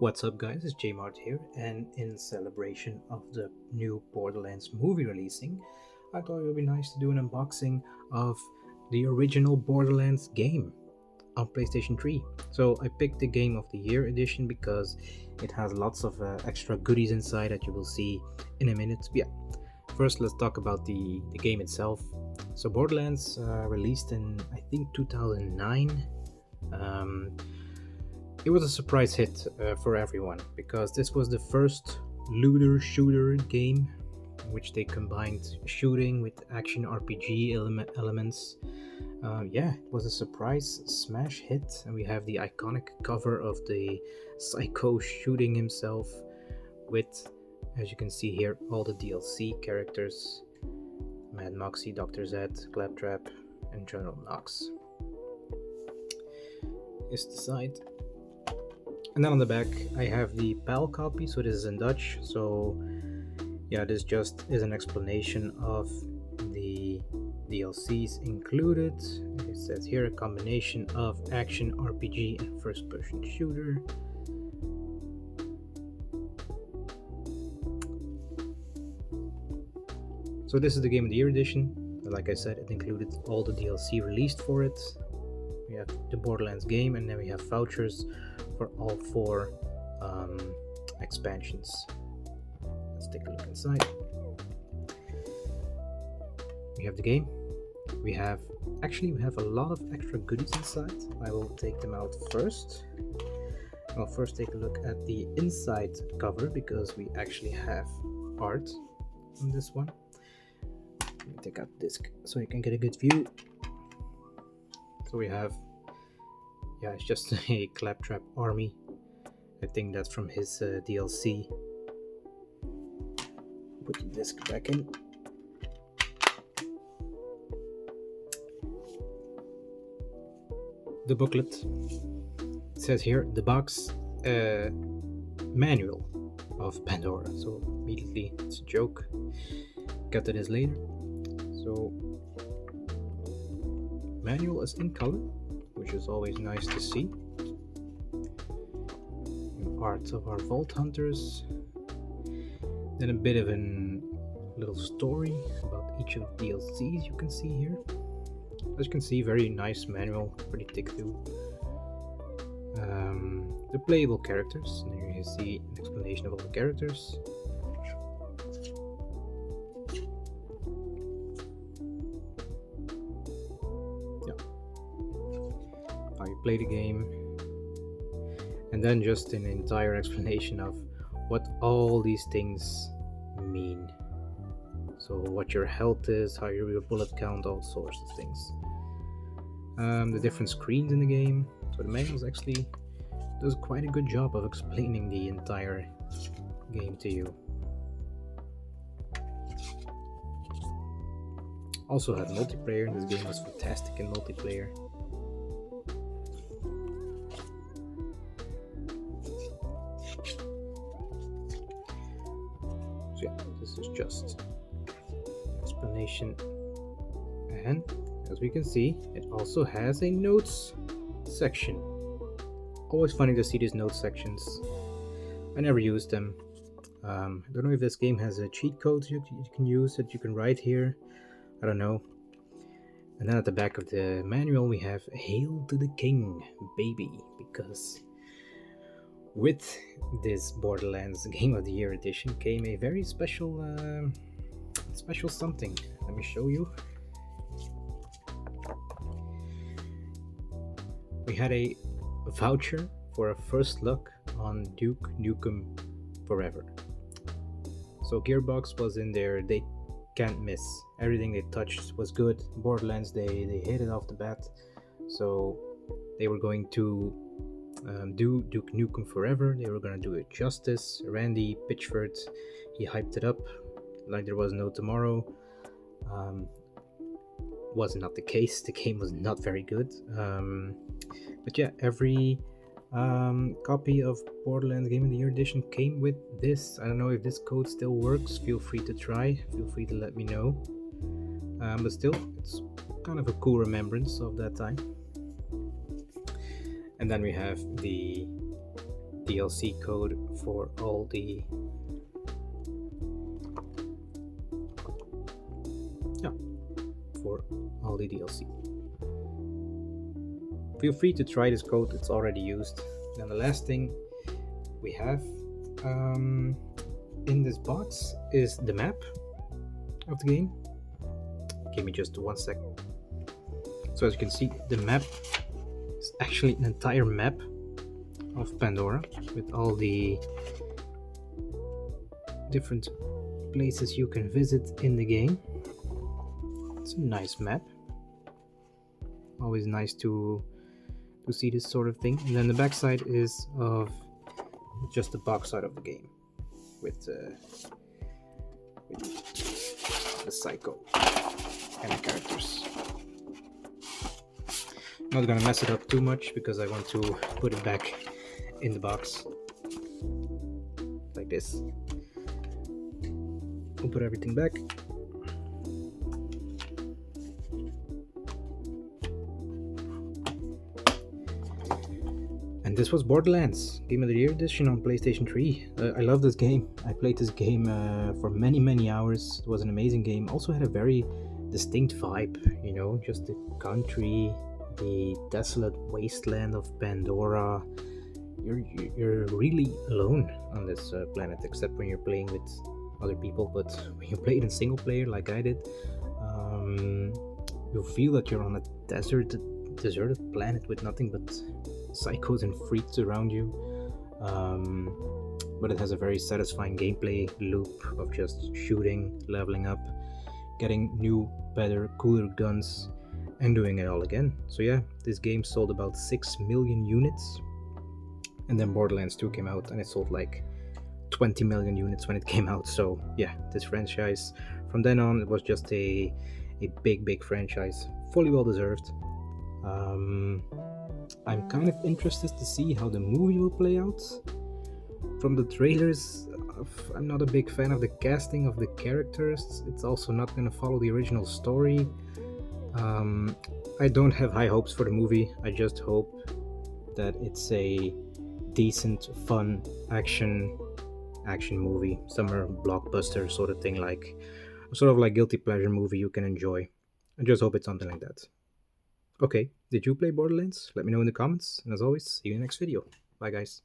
What's up, guys? It's Jmart here, and in celebration of the new Borderlands movie releasing, I thought it would be nice to do an unboxing of the original Borderlands game on PlayStation 3. So I picked the Game of the Year edition because it has lots of extra goodies inside that you will see in a minute. But yeah, first let's talk about the game itself. So Borderlands released in, I think, 2009. It was a surprise hit for everyone because this was the first looter shooter game in which they combined shooting with action RPG elements. It was a surprise smash hit, and we have the iconic cover of the Psycho shooting himself with, as you can see here, all the DLC characters: Mad Moxie, Dr. Zed, Claptrap, and General Knox. Here's the side. And then on the back I have the PAL copy, so this is in Dutch. So yeah, this just is an explanation of the DLCs included. It says here a combination of action RPG and first person shooter. So this is the Game of the Year edition. Like I said, it included all the DLC released for it. We have the Borderlands game, and then we have vouchers for all four expansions. Let's take a look inside. We have the game. We have a lot of extra goodies inside. I will take them out first. I'll first take a look at the inside cover because we actually have art on this one. Let me take out the disc so you can get a good view. So we have, it's just a Claptrap army. I think that's from his DLC. Put the disc back in. The booklet. It says here the box manual of Pandora. So immediately it's a joke. Get to this later. So manual is in color, which is always nice to see. Art of our Vault Hunters. Then a bit of a little story about each of the DLCs you can see here. As you can see, very nice manual, pretty thick too. The playable characters, and here you see an explanation of all the characters. How you play the game, and then just an entire explanation of what all these things mean. So what your health is, how your bullet count, all sorts of things. The different screens in the game. So the manual actually does quite a good job of explaining the entire game to you. Also had multiplayer, and this game was fantastic in multiplayer. So yeah, this is just explanation, and as we can see, it also has a notes section. Always funny to see these notes sections. I never used them. I don't know if this game has a cheat code you can use that you can write here. I don't know. And then at the back of the manual we have "Hail to the King, baby," because with this Borderlands Game of the Year edition came a very special something. Let me show you. We had a voucher for a first look on Duke Nukem Forever. So Gearbox was in there. They can't miss. Everything they touched was good. Borderlands, they hit it off the bat. So they were going to do Duke Nukem Forever. They were going to do it justice. Randy Pitchford, he hyped it up like there was no tomorrow. Was not the case. The game was not very good. But yeah, every copy of Borderlands Game of the Year edition came with this. I don't know if this code still works. Feel free to try. Feel free to let me know. But still, it's kind of a cool remembrance of that time. And then we have the DLC code for all the DLC. Feel free to try this code, it's already used. Then the last thing we have in this box is the map of the game. Give me just 1 sec. So as you can see, the map is actually an entire map of Pandora with all the different places you can visit in the game. It's a nice map. Always nice to see this sort of thing. And then the backside is of just the box side of the game with the psycho and the characters. Not gonna mess it up too much because I want to put it back in the box like this. We'll put everything back. And this was Borderlands, Game of the Year edition on PlayStation 3. I love this game. I played this game for many hours. It was an amazing game. Also had a very distinct vibe, you know, just the country, the desolate wasteland of Pandora. You're really alone on this planet, except when you're playing with other people. But when you play it in single player like I did, you feel that you're on a deserted planet with nothing but psychos and freaks around you. But it has a very satisfying gameplay loop of just shooting, leveling up, getting new, better, cooler guns, and doing it all again. So yeah, this game sold about 6 million units, and then Borderlands 2 came out and it sold like 20 million units when it came out. So yeah, this franchise, from then on, it was just a big franchise, fully well deserved. I'm kind of interested to see how the movie will play out. From the trailers, I'm not a big fan of the casting of the characters. It's also not going to follow the original story. I don't have high hopes for the movie. I just hope that it's a decent, fun action movie, summer blockbuster sort of thing, like sort of like guilty pleasure movie you can enjoy. I just hope it's something like that. Okay, did you play Borderlands? Let me know in the comments, and as always, see you in the next video. Bye guys.